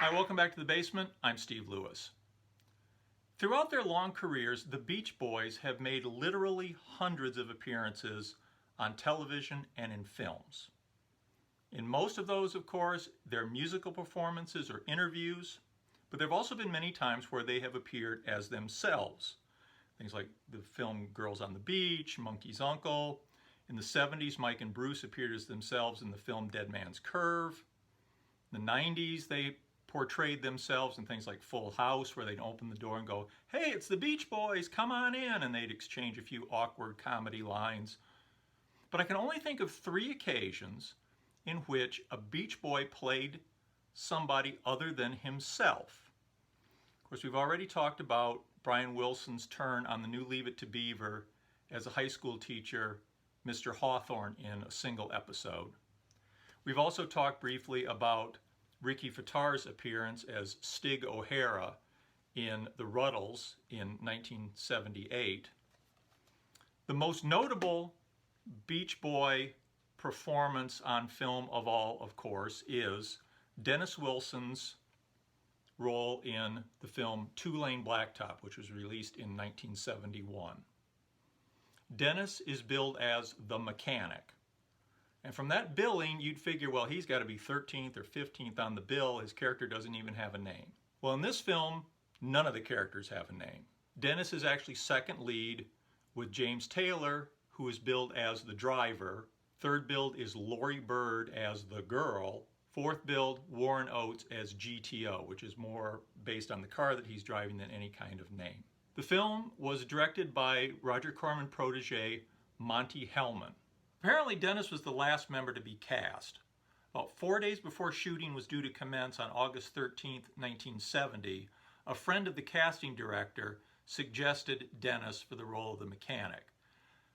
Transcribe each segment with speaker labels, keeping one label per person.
Speaker 1: Hi, welcome back to the basement. I'm Steve Lewis. Throughout their long careers, the Beach Boys have made literally hundreds of appearances on television and in films. In most of those, of course, they're musical performances or interviews, but there have also been many times where they have appeared as themselves. Things like the film Girls on the Beach, Monkey's Uncle. In the 70s, Mike and Bruce appeared as themselves in the film Dead Man's Curve. In the 90s, they portrayed themselves in things like Full House, where they'd open the door and go, "Hey, it's the Beach Boys, come on in," and they'd exchange a few awkward comedy lines. But I can only think of 3 occasions in which a Beach Boy played somebody other than himself. Of course, we've already talked about Brian Wilson's turn on the new Leave It to Beaver as a high school teacher, Mr. Hawthorne, in a single episode. We've also talked briefly about Ricky Fataar's appearance as Stig O'Hara in The Ruddles in 1978. The most notable Beach Boy performance on film of all, of course, is Dennis Wilson's role in the film Two-Lane Blacktop, which was released in 1971. Dennis is billed as the mechanic. And from that billing, you'd figure, well, he's got to be 13th or 15th on the bill. His character doesn't even have a name. Well, in this film, none of the characters have a name. Dennis is actually second lead with James Taylor, who is billed as the driver. Third billed is Lori Bird as the girl. Fourth billed, Warren Oates as GTO, which is more based on the car that he's driving than any kind of name. The film was directed by Roger Corman protege Monte Hellman. Apparently, Dennis was the last member to be cast. About 4 days before shooting was due to commence on August 13, 1970, a friend of the casting director suggested Dennis for the role of the mechanic.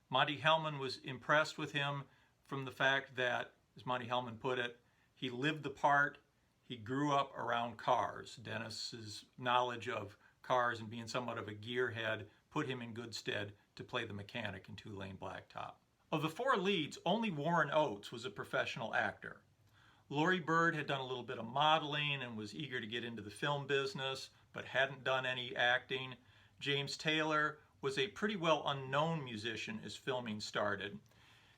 Speaker 1: Monte Hellman was impressed with him from the fact that, as Monte Hellman put it, he lived the part, he grew up around cars. Dennis's knowledge of cars and being somewhat of a gearhead put him in good stead to play the mechanic in Two-Lane Blacktop. Of the 4 leads, only Warren Oates was a professional actor. Lori Bird had done a little bit of modeling and was eager to get into the film business, but hadn't done any acting. James Taylor was a pretty well unknown musician as filming started.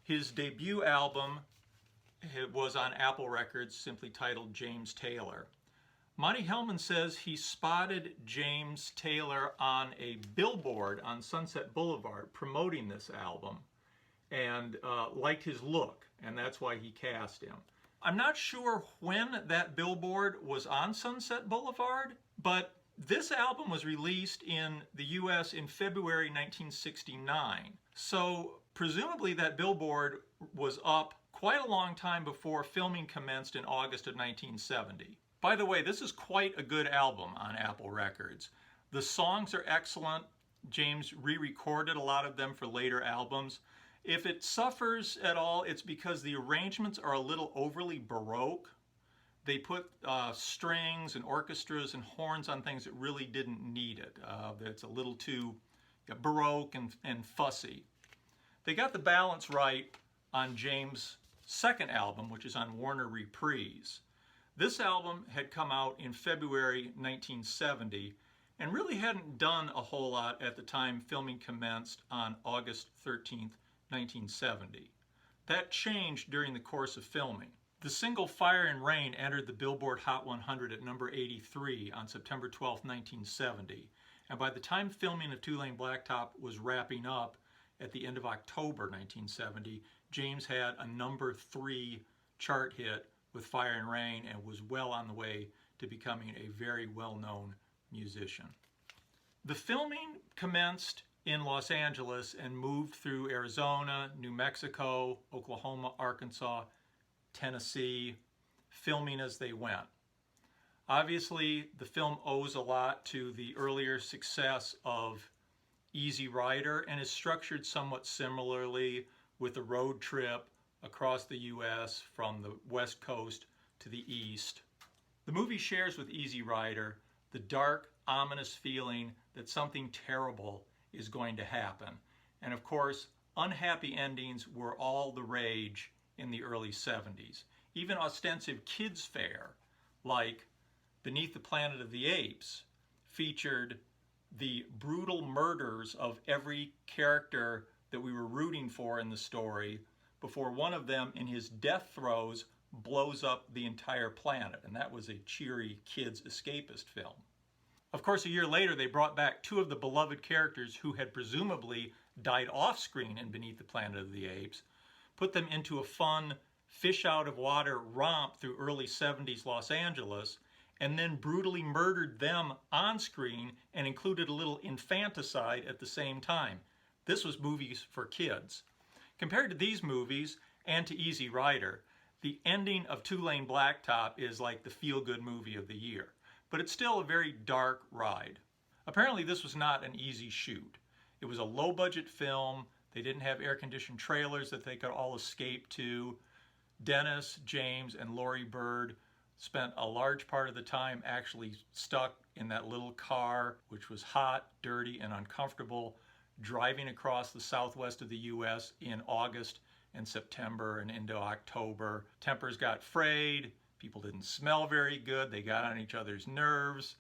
Speaker 1: His debut album was on Apple Records, simply titled James Taylor. Monte Hellman says he spotted James Taylor on a billboard on Sunset Boulevard promoting this album and liked his look, and that's why he cast him. I'm not sure when that billboard was on Sunset Boulevard, but this album was released in the US in February 1969. So presumably that billboard was up quite a long time before filming commenced in August of 1970. By the way, this is quite a good album on Apple Records. The songs are excellent. James re-recorded a lot of them for later albums. If it suffers at all, it's because the arrangements are a little overly Baroque. They put strings and orchestras and horns on things that really didn't need it. It's a little too Baroque and fussy. They got the balance right on James' second album, which is on Warner Reprise. This album had come out in February 1970 and really hadn't done a whole lot at the time filming commenced on August 13th, 1970. That changed during the course of filming. The single Fire and Rain entered the Billboard Hot 100 at number 83 on September 12, 1970, and by the time filming of Two-Lane Blacktop was wrapping up at the end of October 1970, James had a number 3 chart hit with Fire and Rain and was well on the way to becoming a very well-known musician. The filming commenced in Los Angeles and moved through Arizona, New Mexico, Oklahoma, Arkansas, Tennessee, filming as they went. Obviously, the film owes a lot to the earlier success of Easy Rider and is structured somewhat similarly with a road trip across the U.S. from the West Coast to the East. The movie shares with Easy Rider the dark, ominous feeling that something terrible is going to happen. And of course, unhappy endings were all the rage in the early 70s. Even ostensive kids' fare, like Beneath the Planet of the Apes featured the brutal murders of every character that we were rooting for in the story before one of them, in his death throes, blows up the entire planet. And that was a cheery kids escapist film. Of course, a year later, they brought back two of the beloved characters who had presumably died off screen in Beneath the Planet of the Apes, put them into a fun fish out of water romp through early 70s Los Angeles, and then brutally murdered them on screen and included a little infanticide at the same time. This was movies for kids. Compared to these movies and to Easy Rider, the ending of Two-Lane Blacktop is like the feel-good movie of the year, but it's still a very dark ride. Apparently this was not an easy shoot. It was a low-budget film. They didn't have air-conditioned trailers that they could all escape to. Dennis, James, and Laurie Bird spent a large part of the time actually stuck in that little car, which was hot, dirty, and uncomfortable, driving across the southwest of the U.S. in August and September and into October. Tempers got frayed, people didn't smell very good, they got on each other's nerves.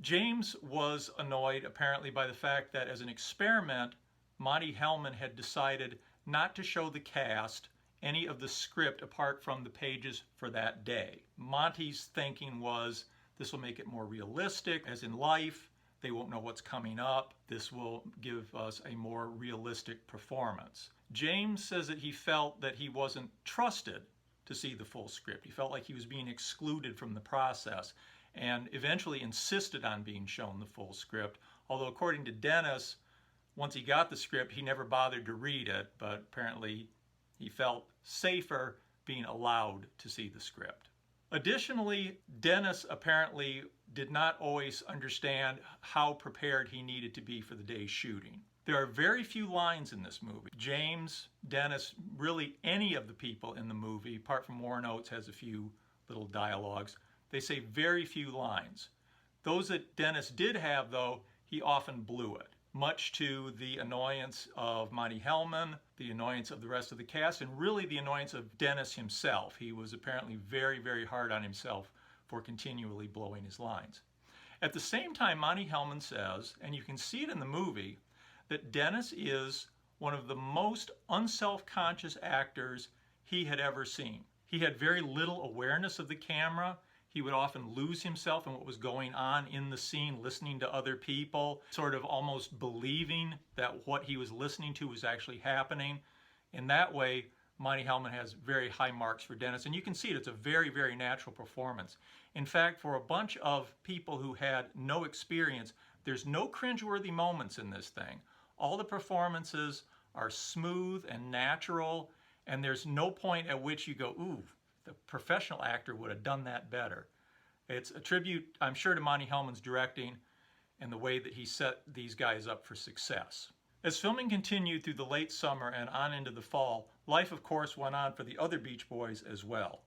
Speaker 1: James was annoyed apparently by the fact that as an experiment, Monte Hellman had decided not to show the cast any of the script apart from the pages for that day. Monte's thinking was, this will make it more realistic, as in life. They won't know what's coming up. This will give us a more realistic performance. James says that he felt that he wasn't trusted to see the full script. He felt like he was being excluded from the process and eventually insisted on being shown the full script. Although according to Dennis, once he got the script, he never bothered to read it, but apparently he felt safer being allowed to see the script. Additionally, Dennis apparently did not always understand how prepared he needed to be for the day's shooting. There are very few lines in this movie. James, Dennis, really any of the people in the movie, apart from Warren Oates, has a few little dialogues. They say very few lines. Those that Dennis did have, though, he often blew it, much to the annoyance of Monte Hellman, the annoyance of the rest of the cast, and really the annoyance of Dennis himself. He was apparently very, very hard on himself for continually blowing his lines. At the same time, Monte Hellman says, and you can see it in the movie, that Dennis is one of the most unself-conscious actors he had ever seen. He had very little awareness of the camera. He would often lose himself in what was going on in the scene, listening to other people, sort of almost believing that what he was listening to was actually happening. In that way, Monte Hellman has very high marks for Dennis, and you can see it. It's a very, very natural performance. In fact, for a bunch of people who had no experience, there's no cringeworthy moments in this thing. All the performances are smooth and natural, and there's no point at which you go, ooh, the professional actor would have done that better. It's a tribute, I'm sure, to Monte Hellman's directing and the way that he set these guys up for success. As filming continued through the late summer and on into the fall, life, of course, went on for the other Beach Boys as well.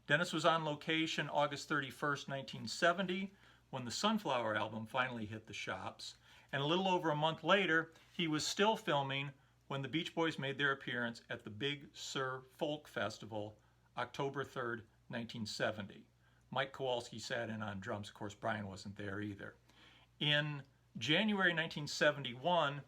Speaker 1: Dennis was on location August 31st, 1970, when the Sunflower album finally hit the shops, and a little over a month later, he was still filming when the Beach Boys made their appearance at the Big Sur Folk Festival, October 3rd, 1970. Mike Kowalski sat in on drums. Of course, Brian wasn't there either. In January 1971,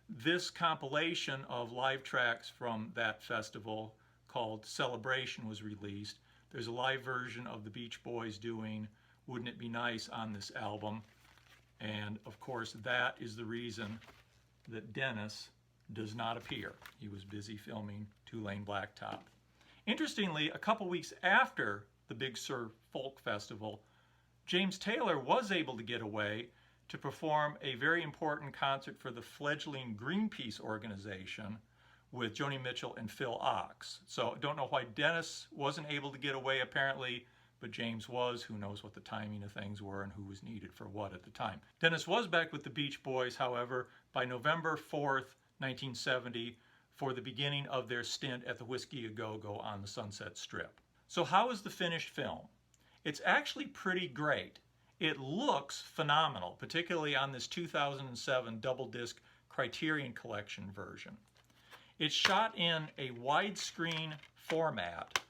Speaker 1: this compilation of live tracks from that festival called Celebration was released. There's a live version of the Beach Boys doing Wouldn't It Be Nice on this album. And of course, that is the reason that Dennis does not appear. He was busy filming Two-Lane Blacktop. Interestingly, a couple weeks after the Big Sur Folk Festival, James Taylor was able to get away to perform a very important concert for the fledgling Greenpeace organization with Joni Mitchell and Phil Ochs. So I don't know why Dennis wasn't able to get away apparently, but James was. Who knows what the timing of things were and who was needed for what at the time. Dennis was back with the Beach Boys, however, by November 4th, 1970, for the beginning of their stint at the Whiskey A Go-Go on the Sunset Strip. So how is the finished film? It's actually pretty great. It looks phenomenal, particularly on this 2007 double-disc Criterion Collection version. It's shot in a widescreen format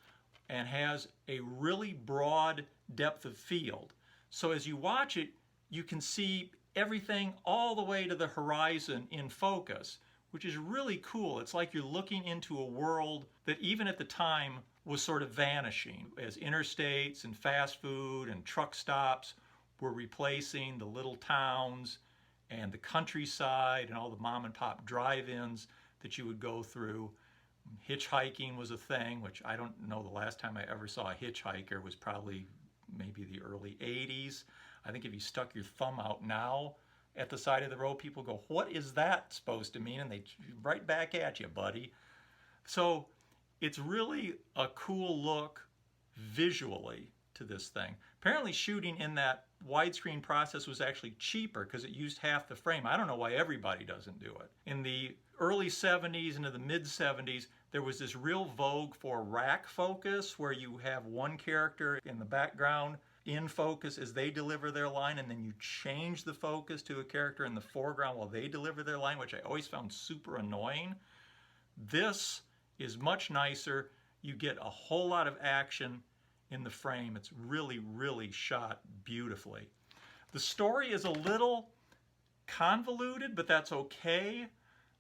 Speaker 1: and has a really broad depth of field. So as you watch it, you can see everything all the way to the horizon in focus, which is really cool. It's like you're looking into a world that even at the time was sort of vanishing as interstates and fast food and truck stops were replacing the little towns and the countryside and all the mom and pop drive-ins that you would go through. Hitchhiking was a thing, which I don't know the last time I ever saw a hitchhiker was probably maybe the early 80s. I think if you stuck your thumb out now at the side of the road, people go, "What is that supposed to mean?" And they right back at you, buddy. So it's really a cool look visually to this thing. Apparently shooting in that widescreen process was actually cheaper because it used half the frame. I don't know why everybody doesn't do it. In the early 70s into the mid 70s, there was this real vogue for rack focus where you have one character in the background in focus as they deliver their line, and then you change the focus to a character in the foreground while they deliver their line, which I always found super annoying. This is much nicer. You get a whole lot of action in the frame. It's really, really shot beautifully. The story is a little convoluted, but that's okay.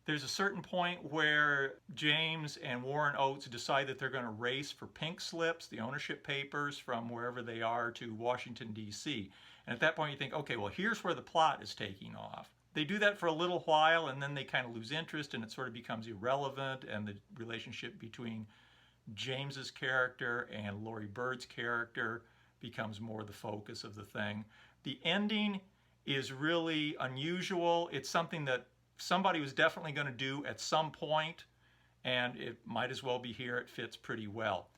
Speaker 1: There's a certain point where James and Warren Oates decide that they're going to race for pink slips, the ownership papers from wherever they are to Washington, D.C. And at that point you think, okay, well, here's where the plot is taking off. They do that for a little while and then they kind of lose interest and it sort of becomes irrelevant, and the relationship between James's character and Laurie Bird's character becomes more the focus of the thing. The ending is really unusual. It's something that somebody was definitely going to do at some point, and it might as well be here. It fits pretty well.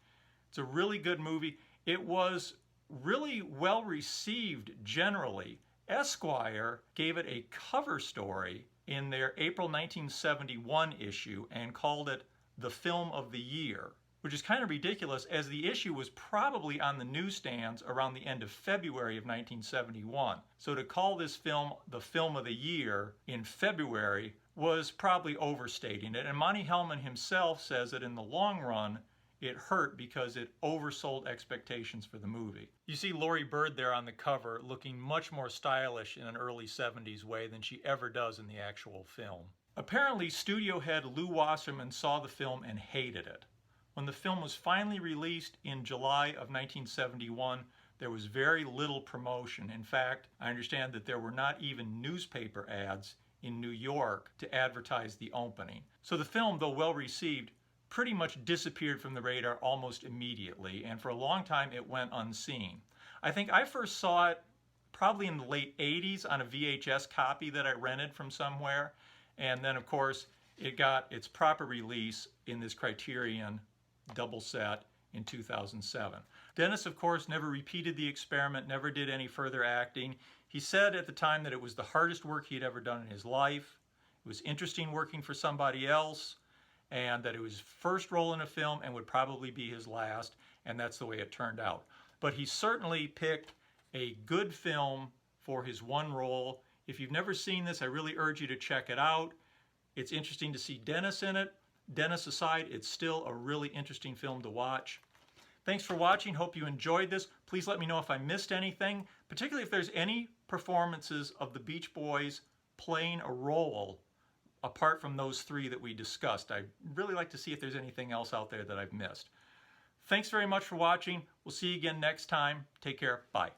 Speaker 1: It's a really good movie. It was really well received generally. Esquire gave it a cover story in their April 1971 issue and called it the film of the year, which is kind of ridiculous as the issue was probably on the newsstands around the end of February of 1971. So to call this film the film of the year in February was probably overstating it. And Monte Hellman himself says that in the long run, it hurt because it oversold expectations for the movie. You see Laurie Bird there on the cover looking much more stylish in an early 70s way than she ever does in the actual film. Apparently, studio head Lew Wasserman saw the film and hated it. When the film was finally released in July of 1971, there was very little promotion. In fact, I understand that there were not even newspaper ads in New York to advertise the opening. So the film, though well received, pretty much disappeared from the radar almost immediately, and for a long time it went unseen. I think I first saw it probably in the late 80s on a VHS copy that I rented from somewhere, and then of course it got its proper release in this Criterion double set in 2007. Dennis, of course, never repeated the experiment, never did any further acting. He said at the time that it was the hardest work he had ever done in his life. It was interesting working for somebody else, and that it was his first role in a film and would probably be his last, and that's the way it turned out. But he certainly picked a good film for his one role. If you've never seen this, I really urge you to check it out. It's interesting to see Dennis in it. Dennis aside, it's still a really interesting film to watch. Thanks for watching. Hope you enjoyed this. Please let me know if I missed anything, particularly if there's any performances of the Beach Boys playing a role apart from those three that we discussed. I'd really like to see if there's anything else out there that I've missed. Thanks very much for watching. We'll see you again next time. Take care. Bye.